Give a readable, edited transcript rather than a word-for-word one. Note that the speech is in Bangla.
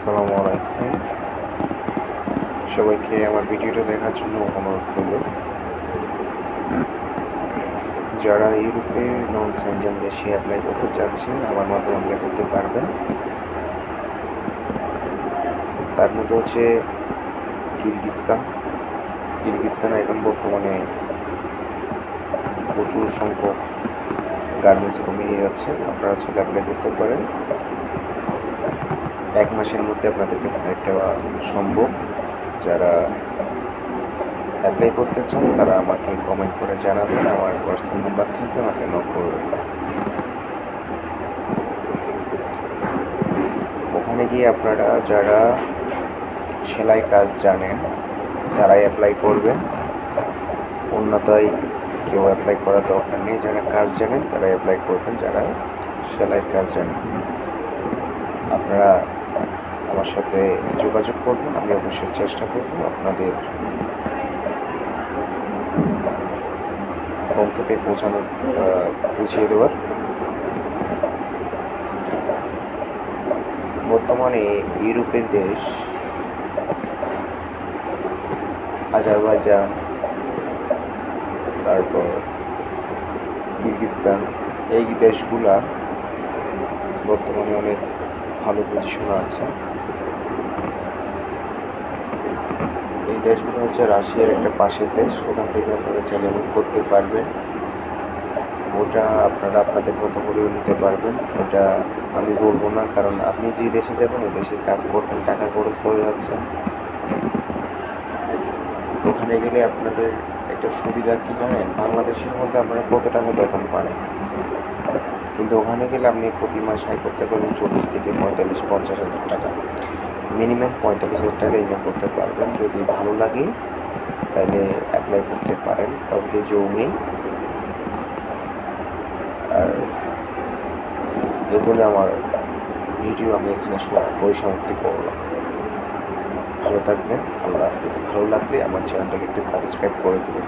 আসসালামু আলাইকুম। সবাইকে আমার ভিডিওটা দেখার জন্য অনুরোধ করব। যারা ইউরোপে নন সেনজেন দেশে অ্যাপ্লাই করতে চাচ্ছেন আমার মাধ্যমে অ্যাপ্লাই করতে পারবেন। তার মধ্যে হচ্ছে কিরগিজস্তানে এখন বর্তমানে প্রচুর সংখ্যক গার্মেন্টস কমিয়ে যাচ্ছে। আপনারা চাইলে অ্যাপ্লাই করতে পারেন। 1 মাসের মধ্যে আপনাদেরকে ফ্লাইট দেওয়া সম্ভব। যারা অ্যাপ্লাই করতে চান তারা আমাকে কমেন্ট করে জানাবেন। আমার হোয়াটসঅ্যাপ নাম্বার থেকে আমাকে নক করবেন। ওখানে গিয়ে আপনারা যারা সেলাই কাজ জানেন তারাই অ্যাপ্লাই করবেন। অন্যথায় কেউ অ্যাপ্লাই করার দরকার নেই। যারা কাজ জানেন তারাই অ্যাপ্লাই করবেন, যারা সেলাই কাজ জানেন। আপনারা আমার সাথে যোগাযোগ করবেন, আমি অবশ্যই চেষ্টা করব আপনাদের গন্তব্যে পৌঁছিয়ে দেওয়ার। বর্তমানে ইউরোপের দেশ আজারবাইজান, তারপর কিরগিজস্তান, এই দেশগুলা বর্তমানে অনেক ভালো পজিশনে আছে। এই দেশগুলো হচ্ছে রাশিয়ার একটা পাশের দেশ। ওখান থেকে আপনারা চাইলে মুভ করতে পারবেন। ওটা আপনারা আপনাদের মতো করেও নিতে পারবেন। ওটা আমি বলবো না, কারণ আপনি যে দেশে যাবেন ওই দেশে কাজ করবেন, টাকা খরচ হয়ে যাচ্ছে। ওখানে গেলে আপনাদের একটা সুবিধা কী জানেন, বাংলাদেশের মধ্যে আপনারা কত টাকা বেতন পান, কিন্তু ওখানে গেলে আপনি প্রতি মাসে আয় করতে পারবেন 40 থেকে 45-50 হাজার টাকা। মিনিমাম 45,000 টাকা ইনকাম করতে পারবেন। যদি ভালো লাগে তাহলে অ্যাপ্লাই করতে পারেন, কাউকে জোর নেই। আর এগুলো আমার ভিডিও আমি এখানে পরিসমাপ্তি করলাম। ভালো থাকবেন, আল্লাহ হাফিজ। ভালো লাগলে আমার চ্যানেলটাকে একটু সাবস্ক্রাইব করে দেবেন।